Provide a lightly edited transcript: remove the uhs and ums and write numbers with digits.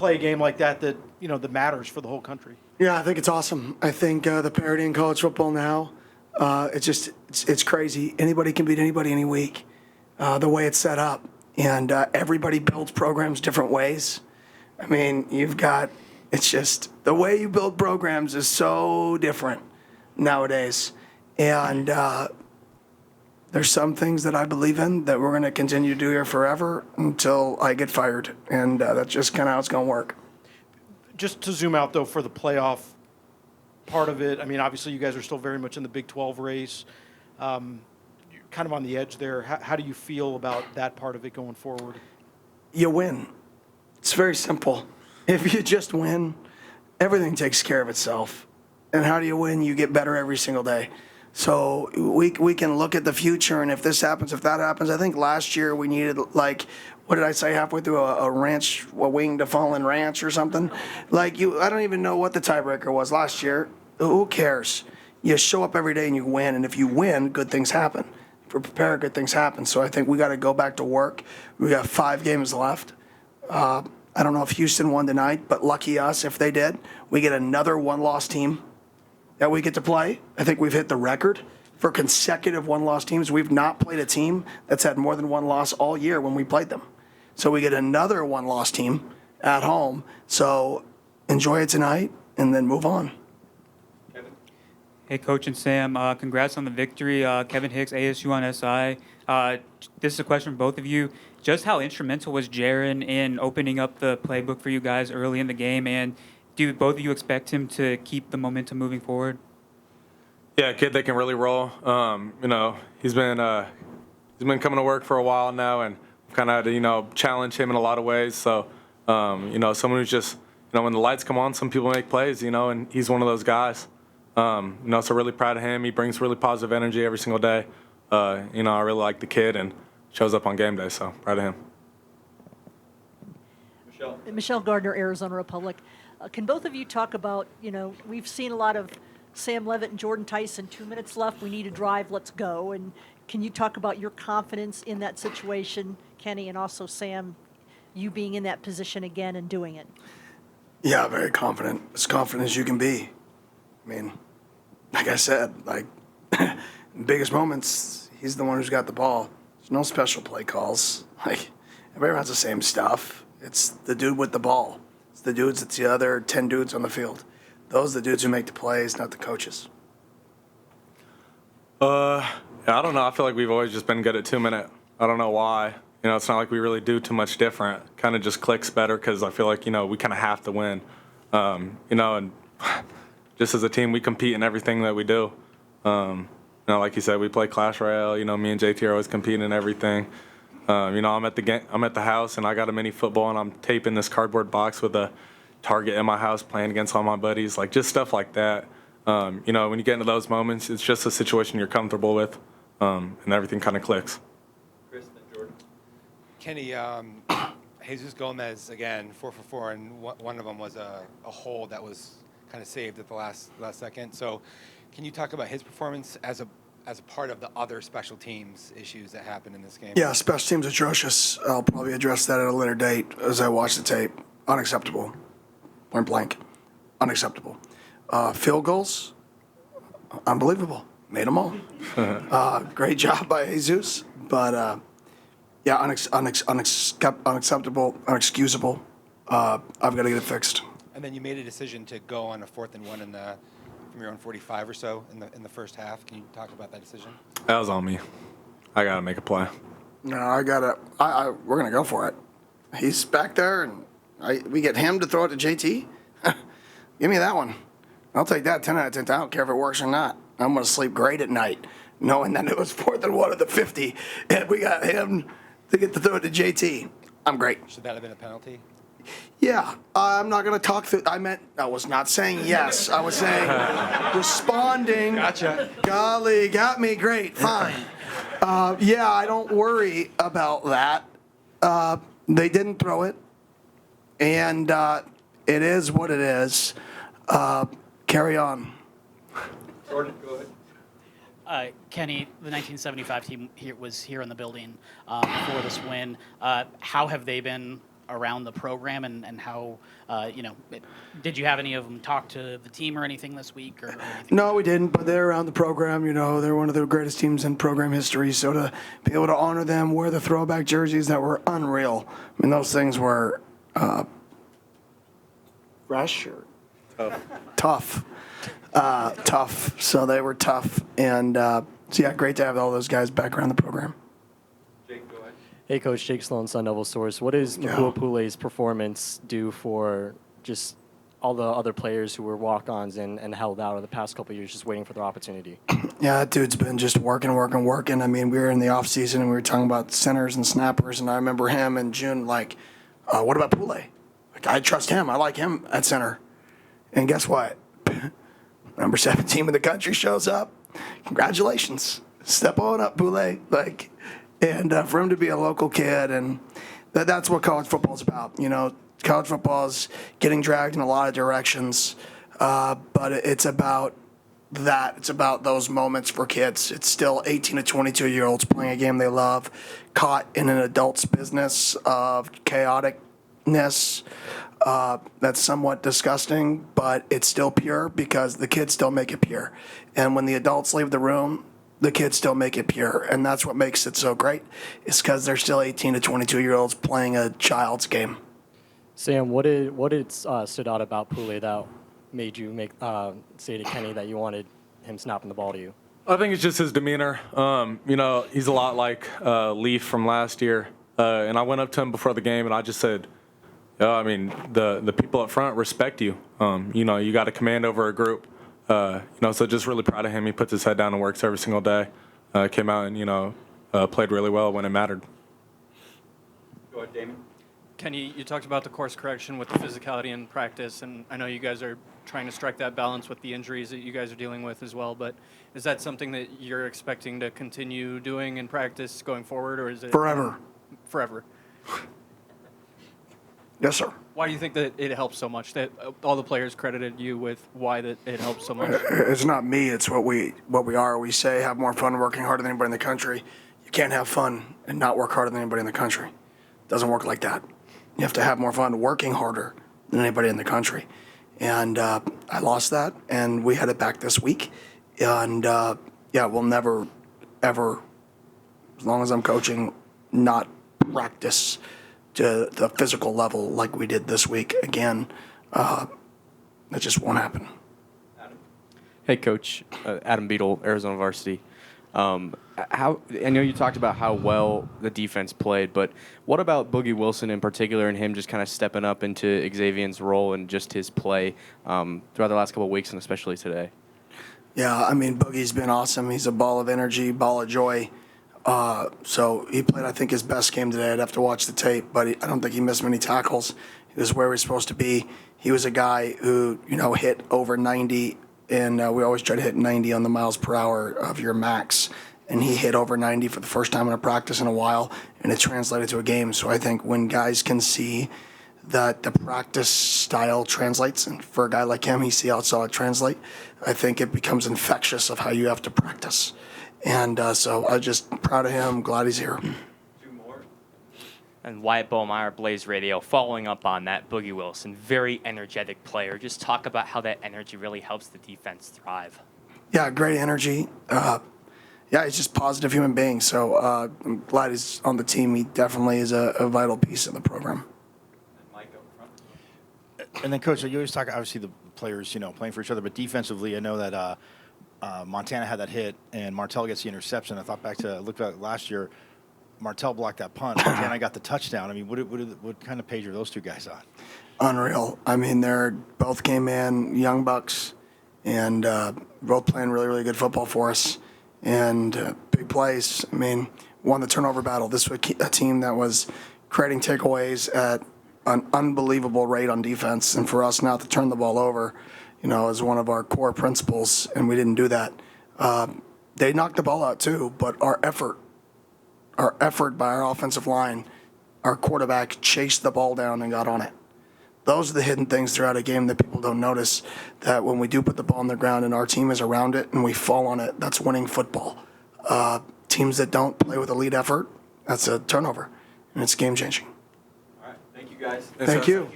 play a game like that that matters for the whole country. Yeah, I think it's awesome. I think the parity in college football now, it's crazy. Anybody can beat anybody any week, the way it's set up. And everybody builds programs different ways. I mean, it's just the way you build programs is so different nowadays. And there's some things that I believe in that we're going to continue to do here forever until I get fired. And that's just kind of how it's going to work. Just to zoom out, though, for the playoff part of it, I mean, obviously you guys are still very much in the Big 12 race. You're kind of on the edge there. How do you feel about that part of it going forward? You win. It's very simple. If you just win, everything takes care of itself. And how do you win? You get better every single day. So we can look at the future, and if this happens, if that happens, I think last year we needed, like, what did I say, halfway through a wing to fallen ranch or something? I don't even know what the tiebreaker was last year. Who cares? You show up every day and you win, and if you win, good things happen. If we're prepared, good things happen. So I think we got to go back to work. We got 5 games left. I don't know if Houston won tonight, but lucky us if they did. We get another one-loss team that we get to play. I think we've hit the record for consecutive one-loss teams. We've not played a team that's had more than one loss all year when we played them. So we get another one-loss team at home. So enjoy it tonight and then move on. Hey, Coach and Sam, congrats on the victory. Kevin Hicks, ASU on SI. This is a question for both of you. Just how instrumental was Jordyn in opening up the playbook for you guys early in the game, and do both of you expect him to keep the momentum moving forward? Yeah, a kid that can really roll. He's been coming to work for a while now, and kind of had to challenge him in a lot of ways. So someone who's just when the lights come on, some people make plays. And he's one of those guys. So really proud of him. He brings really positive energy every single day. I really like the kid and shows up on game day. So proud of him. Michelle Gardner, Arizona Republic. Can both of you talk about, we've seen a lot of Sam Leavitt and Jordyn Tyson, 2 minutes left, we need a drive, let's go. And can you talk about your confidence in that situation, Kenny, and also Sam, you being in that position again and doing it? Yeah, very confident. As confident as you can be. I mean, like I said, in biggest moments, he's the one who's got the ball. There's no special play calls. Everybody runs the same stuff. It's the dude with the ball. It's the other 10 dudes on the field. Those are the dudes who make the plays, not the coaches. I don't know. I feel like we've always just been good at 2 minute. I don't know why. It's not like we really do too much different. Kind of just clicks better because I feel like, we kind of have to win. And just as a team, we compete in everything that we do. Like you said, we play Clash Royale. Me and JT are always competing in everything. I'm at the house, and I got a mini football, and I'm taping this cardboard box with a target in my house, playing against all my buddies, just stuff like that. When you get into those moments, it's just a situation you're comfortable with, and everything kind of clicks. Chris and Jordyn. Kenny, Jesus Gomez again, 4 for 4, and one of them was a hold that was kind of saved at the last second. So, can you talk about his performance as a part of the other special teams issues that happened in this game? Yeah, special teams atrocious. I'll probably address that at a later date as I watch the tape. Unacceptable. Point blank. Unacceptable. Field goals, unbelievable. Made them all. Great job by Jesus. But, unacceptable, unexcusable. I've got to get it fixed. And then you made a decision to go on a 4th and 1 from your own 45 or so in the first half. Can you talk about that decision? That was on me. I got to make a play. No, we're going to go for it. He's back there, and we get him to throw it to JT? Give me that one. I'll take that 10 out of 10. I don't care if it works or not. I'm going to sleep great at night, knowing that it was 4th and 1 at the 50, and we got him to get to throw it to JT. I'm great. Should that have been a penalty? Yeah, I'm not going to talk through. I was not saying yes. I was saying responding. Gotcha. Golly, got me. Great, fine. I don't worry about that. They didn't throw it, and it is what it is. Carry on. Jordyn, go ahead. Kenny, the 1975 team was here in the building for this win. How have they been around the program and how, did you have any of them talk to the team or anything this week or anything? No, we didn't, but they're around the program. They're one of the greatest teams in program history. So to be able to honor them, wear the throwback jerseys that were unreal. I mean, those things were fresh or tough. Tough. So they were tough. And so, yeah, great to have all those guys back around the program. Hey, Coach, Jake Sloan, Sun Devil Source. What does Makua Pule's performance do for just all the other players who were walk-ons and held out over the past couple of years just waiting for their opportunity? Yeah, that dude's been just working. I mean, we were in the offseason and we were talking about centers and snappers, and I remember him in June, like, what about Pule? Like, I trust him. I like him at center. And guess what? Number 7 team in the country shows up. Congratulations. Step on up, Pule. Like, and for him to be a local kid, and that's what college football is about. College football is getting dragged in a lot of directions, but it's about that. It's about those moments for kids. It's still 18 to 22-year-olds playing a game they love, caught in an adult's business of chaoticness. That's somewhat disgusting, but it's still pure because the kids still make it pure. And when the adults leave the room, the kids still make it pure, and that's what makes it so great. It's because they're still 18 to 22-year-olds playing a child's game. Sam, what stood out about Pule that made you say to Kenny that you wanted him snapping the ball to you? I think it's just his demeanor. He's a lot like Leaf from last year, and I went up to him before the game and I just said, the people up front respect you. You got a command over a group. So just really proud of him. He puts his head down and works every single day. Came out and, played really well when it mattered. Go ahead, Damon. Kenny, you talked about the course correction with the physicality in practice, and I know you guys are trying to strike that balance with the injuries that you guys are dealing with as well, but is that something that you're expecting to continue doing in practice going forward, or is it? Forever. Forever. Yes, sir. Why do you think that it helps so much, that all the players credited you with why that it helps so much? It's not me. It's what we are. We say have more fun working harder than anybody in the country. You can't have fun and not work harder than anybody in the country. It doesn't work like that. You have to have more fun working harder than anybody in the country. And I lost that, and we had it back this week. And, we'll never, ever, as long as I'm coaching, not practice to the physical level like we did this week again. That just won't happen. Hey, Coach. Adam Beadle, Arizona Varsity. I know you talked about how well the defense played, but what about Boogie Wilson in particular and him just kind of stepping up into Xavier's role and just his play throughout the last couple of weeks and especially today? Yeah, Boogie's been awesome. He's a ball of energy, ball of joy. So he played, I think, his best game today. I'd have to watch the tape, but I don't think he missed many tackles. He was where he was supposed to be. He was a guy who, hit over 90, and we always try to hit 90 on the miles per hour of your max. And he hit over 90 for the first time in a practice in a while, and it translated to a game. So I think when guys can see that the practice style translates, and for a guy like him, he saw it translate, I think it becomes infectious of how you have to practice. And so I'm just proud of him, glad he's here. And Wyatt Bowmeyer, Blaze Radio, following up on that, Boogie Wilson, very energetic player. Just talk about how that energy really helps the defense thrive. Yeah, great energy. He's just a positive human being. So I'm glad he's on the team. He definitely is a vital piece of the program. And then, Coach, you always talk, obviously, the players, playing for each other, but defensively, I know that Montana had that hit, and Martell gets the interception. I looked back last year, Martell blocked that punt. Montana got the touchdown. What kind of page are those two guys on? Unreal. They're both came in, young bucks, and both playing really, really good football for us. And big plays. Won the turnover battle. This was a team that was creating takeaways at an unbelievable rate on defense. And for us not to turn the ball over, is one of our core principles, and we didn't do that. They knocked the ball out too, but our effort by our offensive line, our quarterback chased the ball down and got on it. Those are the hidden things throughout a game that people don't notice, that when we do put the ball on the ground and our team is around it and we fall on it, that's winning football. Teams that don't play with elite effort, that's a turnover, and it's game-changing. All right. Thank you, guys. guys. Thank you.